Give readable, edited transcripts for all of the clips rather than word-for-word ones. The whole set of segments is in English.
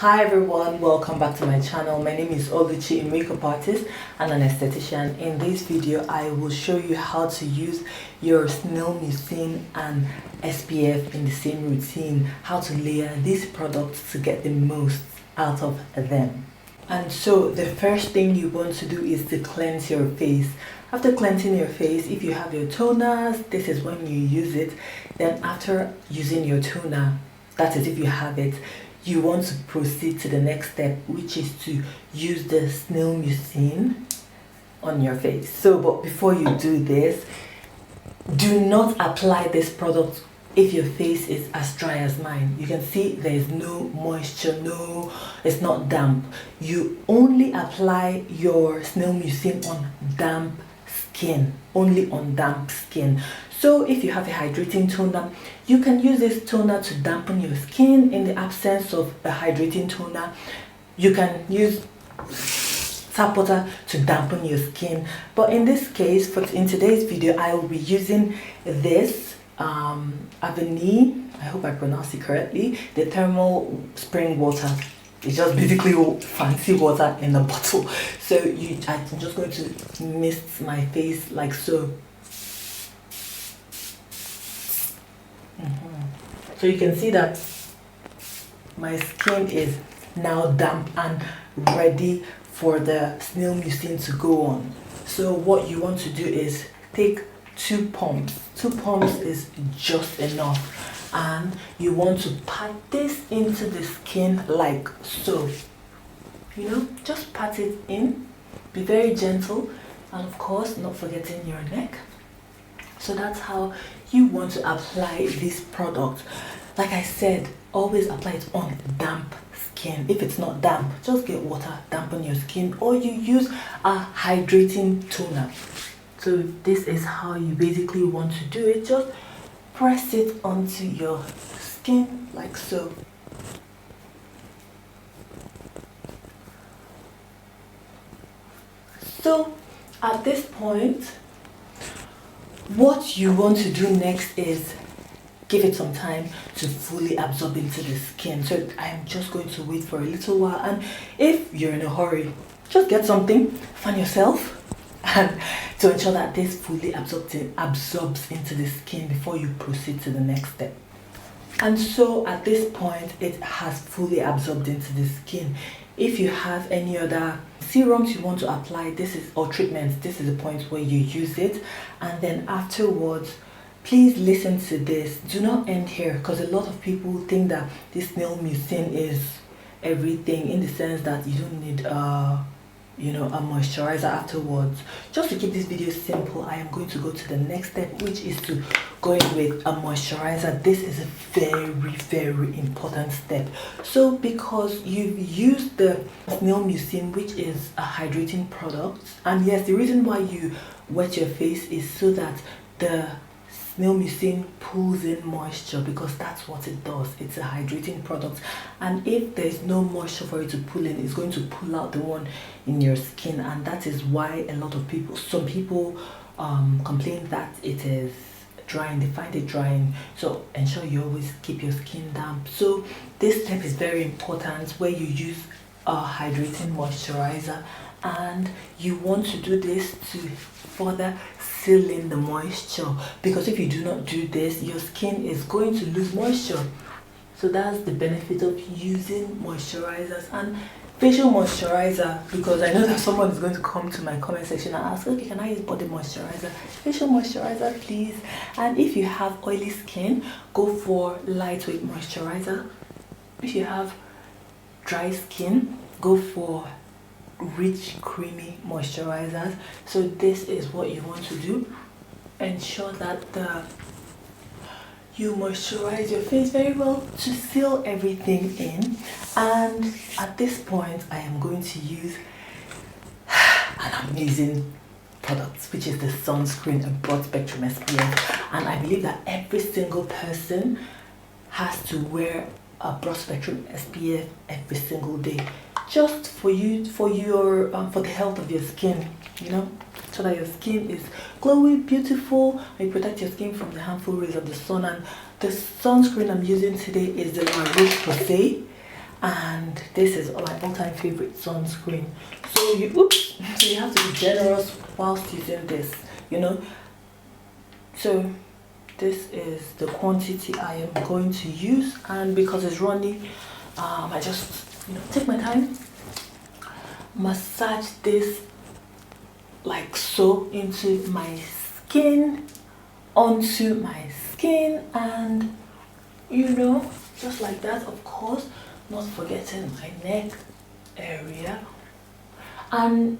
Hi everyone, welcome back to my channel. My name is Oluchi, a makeup artist and an esthetician. In this video I will show you how to use your Snail Mucin and SPF in the same routine, how to layer these products to get the most out of them. And so the first thing you want to do is to cleanse your face. After cleansing your face, if you have your toners, this is when you use it. Then after using your toner, that is if you have it, you want to proceed to the next step, which is to use the Snail Mucin on your face. So but before you do this, do not apply this product if your face is as dry as mine. You can see there is no moisture, no, it's not damp. You only apply your Snail Mucin on damp skin, only on damp skin. So if you have a hydrating toner, you can use this toner to dampen your skin. In the absence of a hydrating toner, you can use tap water to dampen your skin. But in this case, in today's video, I will be using this Aveni, I hope I pronounced it correctly, the thermal spring water. It's just basically fancy water in a bottle. So I'm just going to mist my face like so. So you can see that my skin is now damp and ready for the Snail Mucin to go on. So what you want to do is take 2 pumps. 2 pumps is just enough, and you want to pat this into the skin like so. You know, just pat it in, be very gentle, and of course not forgetting your neck. So that's how you want to apply this product. Like I said, always apply it on damp skin. If it's not damp, just get water, dampen your skin, or you use a hydrating toner. So this is how you basically want to do it. Just press it onto your skin like so. So at this point, what you want to do next is give it some time to fully absorb into the skin. So I am just going to wait for a little while, and if you're in a hurry, just get something, fan yourself, and to ensure that this fully absorbs into the skin before you proceed to the next step. And so at this point, it has fully absorbed into the skin. If you have any other serums you want to apply, or treatments, this is the point where you use it. And then afterwards, please listen to this. Do not end here, because a lot of people think that this Snail Mucin is everything, in the sense that you don't need a moisturizer afterwards. Just to keep this video simple, I am going to go to the next step, which is to go in with a moisturizer. This is a very, very important step. So because you've used the Snail Mucin, which is a hydrating product, and yes, the reason why you wet your face is so that the Snail Mucin pulls in moisture, because that's what it does. It's a hydrating product, and if there's no moisture for it to pull in, it's going to pull out the one in your skin, and that is why some people complain that it is drying. They find it drying. So ensure you always keep your skin damp. So this step is very important, where you use a hydrating moisturizer, and you want to do this to further seal in the moisture, because if you do not do this, your skin is going to lose moisture. So that's the benefit of using moisturizers and facial moisturizer, because I know that someone is going to come to my comment section and ask, okay, can I use body moisturizer? Facial moisturizer, please. And if you have oily skin, go for lightweight moisturizer. If you have dry skin, go for rich, creamy moisturizers. So this is what you want to do. Ensure that you moisturize your face very well to seal everything in. And at this point, I am going to use an amazing product, which is the Sunscreen, a broad spectrum SPF. And I believe that every single person has to wear a broad spectrum SPF every single day, just for the health of your skin, you know, so that your skin is glowy, beautiful, and you protect your skin from the harmful rays of the sun. And the sunscreen I'm using today is the roche-posay, and this is my all-time favorite sunscreen. So you have to be generous whilst using this, you know. So this is the quantity I am going to use, and because it's runny, I just take my time, massage this like so into my skin, onto my skin, and just like that, of course, not forgetting my neck area. And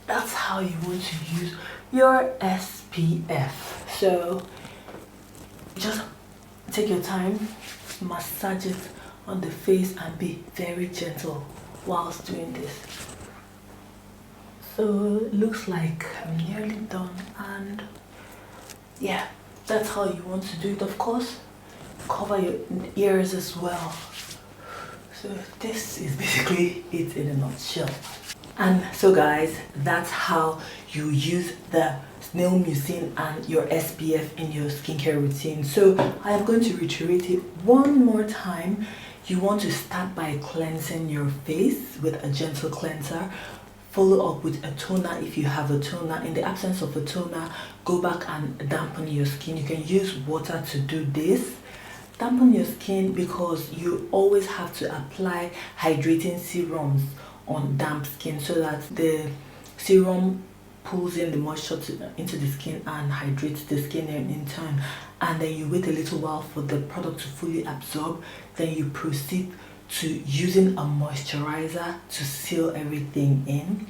that's how you want to use your SPF. So just take your time, massage it on the face, and be very gentle whilst doing this. So it looks like I'm nearly done, and yeah, that's how you want to do it. Of course, cover your ears as well. So this is basically it in a nutshell. And so guys, that's how you use the Snail Mucin and your SPF in your skincare routine. So I am going to reiterate it one more time. You want to start by cleansing your face with a gentle cleanser. Follow up with a toner if you have a toner. In the absence of a toner, go back and dampen your skin. You can use water to do this. Dampen your skin because you always have to apply hydrating serums on damp skin so that the serum pulls in the moisture into the skin and hydrates the skin in turn. And then you wait a little while for the product to fully absorb. Then you proceed to using a moisturizer to seal everything in.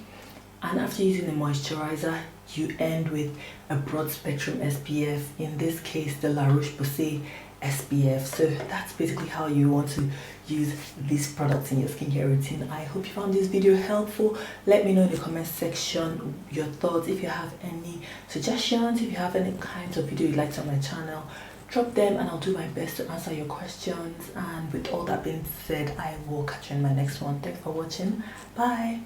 And after using the moisturizer, you end with a broad spectrum SPF, in this case the roche-posay SPF. So that's basically how you want to use these products in your skincare routine. I hope you found this video helpful. Let me know in the comment section your thoughts. If you have any suggestions, if you have any kinds of video you'd like to on my channel, drop them and I'll do my best to answer your questions. And with all that being said, I will catch you in my next one. Thanks for watching. Bye.